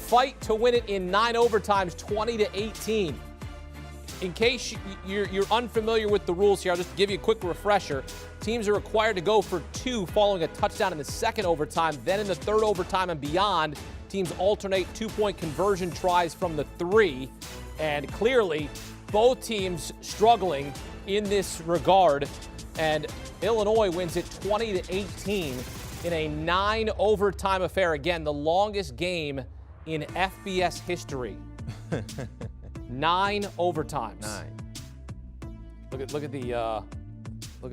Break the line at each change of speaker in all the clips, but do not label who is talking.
fight to win it in 9 overtimes, 20-18. In case you're unfamiliar with the rules here, I'll just give you a quick refresher. Teams are required to go for 2 following a touchdown in the second overtime. Then in the third overtime and beyond, teams alternate 2-point conversion tries from the 3. And clearly, both teams struggling in this regard. And Illinois wins it 20-18 in a 9 overtime affair. Again, the longest game in FBS history. 9 overtimes.
9.
Look at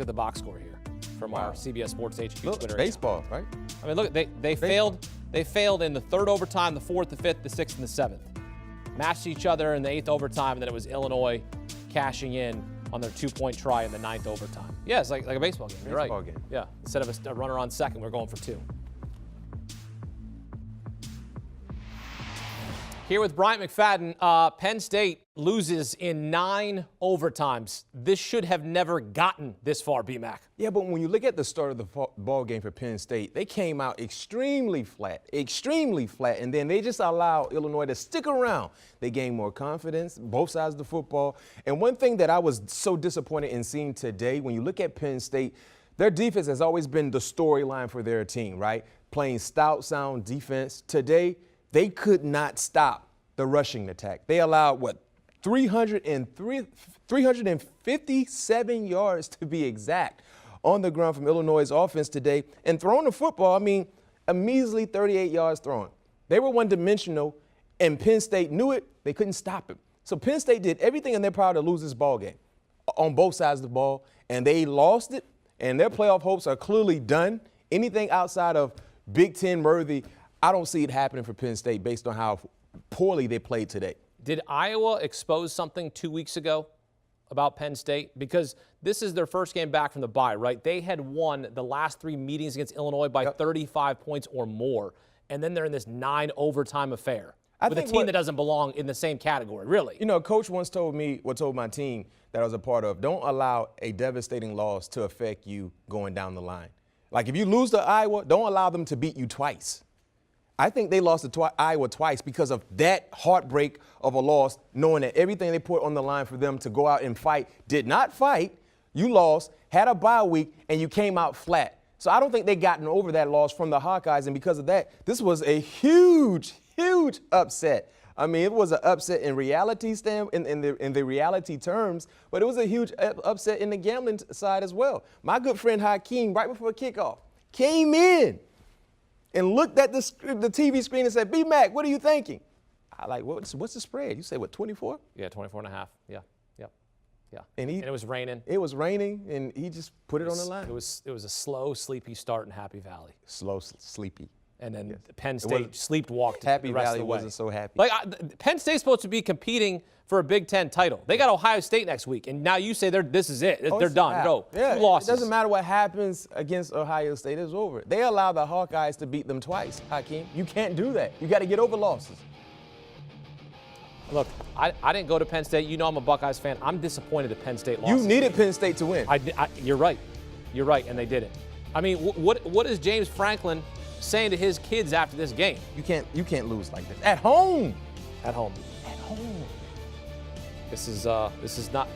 the box score here from our CBS Sports HQ
Look,
Twitter.
baseball, right?
I mean, look, they failed in the third overtime, the fourth, the fifth, the sixth, and the seventh. Matched each other in the 8th overtime, and then it was Illinois cashing in on their 2-point try in the 9th overtime. Yeah, it's like a baseball game. You're right.
Baseball game.
Yeah, instead of a runner on second, we're going for 2. Here with Bryant McFadden, Penn State loses in 9 overtimes. This should have never gotten this far, B-Mac.
Yeah, but when you look at the start of the ball game for Penn State, they came out extremely flat, and then they just allowed Illinois to stick around. They gained more confidence, both sides of the football. And one thing that I was so disappointed in seeing today, when you look at Penn State, their defense has always been the storyline for their team, right? Playing stout, sound defense. Today, they could not stop the rushing attack. They allowed, 357 yards to be exact on the ground from Illinois' offense today. And throwing the football, I mean, a measly 38 yards thrown. They were one-dimensional, and Penn State knew it. They couldn't stop it. So Penn State did everything in their power to lose this ball game on both sides of the ball, and they lost it, and their playoff hopes are clearly done. Anything outside of Big Ten worthy, I don't see it happening for Penn State based on how poorly they played today.
Did Iowa expose something 2 weeks ago about Penn State? Because this is their first game back from the bye, right? They had won the last 3 meetings against Illinois by 35 points or more, and then they're in this 9 overtime affair with a team that doesn't belong in the same category, really.
You know, Coach once told my team that I was a part of, don't allow a devastating loss to affect you going down the line. Like, if you lose to Iowa, don't allow them to beat you twice. I think they lost to Iowa twice because of that heartbreak of a loss, knowing that everything they put on the line for them to go out and fight, did not fight. You lost, had a bye week, and you came out flat. So I don't think they gotten over that loss from the Hawkeyes, and because of that, this was a huge, huge upset. I mean, it was an upset in reality in the reality terms, but it was a huge upset in the gambling side as well. My good friend Hakeem, right before kickoff, came in and looked at the TV screen and said, B-Mac, what are you thinking? I like, what's the spread? You say, 24?
Yeah, 24.5. Yeah. Yeah.
And
it was raining.
It was raining, and he just put it on the line.
It was a slow, sleepy start in Happy Valley.
Slow, sleepy.
And then Penn State sleepwalked
Happy
the rest
Valley
of the way.
wasn't so happy.
Like, Penn State's supposed to be competing for a Big Ten title. They got Ohio State next week, and now you say this is it. They're done. Go.
Yeah,
2 losses.
It doesn't matter what happens against Ohio State. It's over. They allow the Hawkeyes to beat them twice, Hakeem. You can't do that. You got to get over losses.
Look, I didn't go to Penn State. You know I'm a Buckeyes fan. I'm disappointed that Penn State lost.
You needed Penn State to win.
You're right. You're right, and they didn't. I mean, what is James Franklin saying to his kids after this game?
You can't lose like this. At home.
At home.
At home.
This is not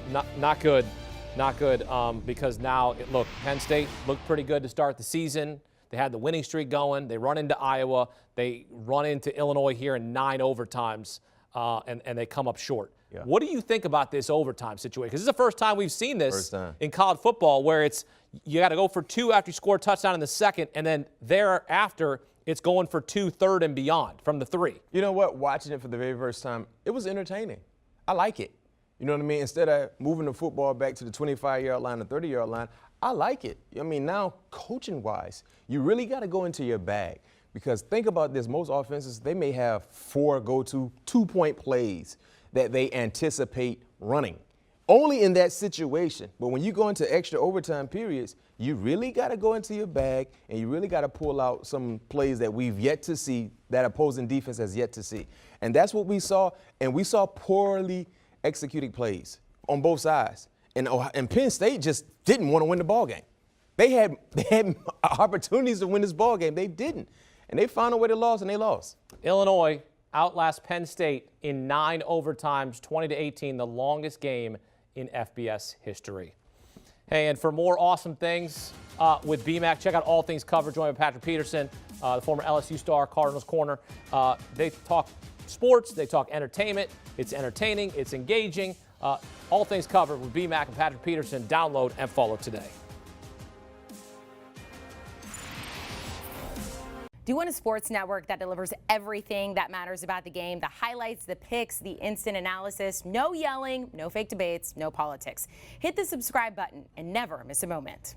good. Not good because now, look, Penn State looked pretty good to start the season. They had the winning streak going. They run into Iowa. They run into Illinois here in 9 overtimes. And they come up short.
Yeah.
What do you think about this overtime situation? Because this is the first time we've seen this in college football where it's you got to go for 2 after you score a touchdown in the second, and then thereafter it's going for 2 third and beyond from the 3.
You know what? Watching it for the very first time, it was entertaining. I like it. You know what I mean? Instead of moving the football back to the 25-yard line, the 30-yard line, I like it. I mean, now coaching-wise, you really got to go into your bag. Because think about this, most offenses, they may have 4 go-to 2-point plays that they anticipate running. Only in that situation. But when you go into extra overtime periods, you really got to go into your bag and you really got to pull out some plays that we've yet to see, that opposing defense has yet to see. And that's what we saw, and we saw poorly executed plays on both sides. And Penn State just didn't want to win the ballgame. They had opportunities to win this ballgame. They didn't. And they found a way to lose, and they lost.
Illinois outlast Penn State in 9 overtimes, 20-18, the longest game in FBS history. Hey, and for more awesome things with BMAC, check out All Things Covered, joined by Patrick Peterson, the former LSU star, Cardinals corner. They talk sports, they talk entertainment. It's entertaining, it's engaging. All Things Covered with BMAC and Patrick Peterson. Download and follow today.
Do you want a sports network that delivers everything that matters about the game? The highlights, the picks, the instant analysis, no yelling, no fake debates, no politics. Hit the subscribe button and never miss a moment.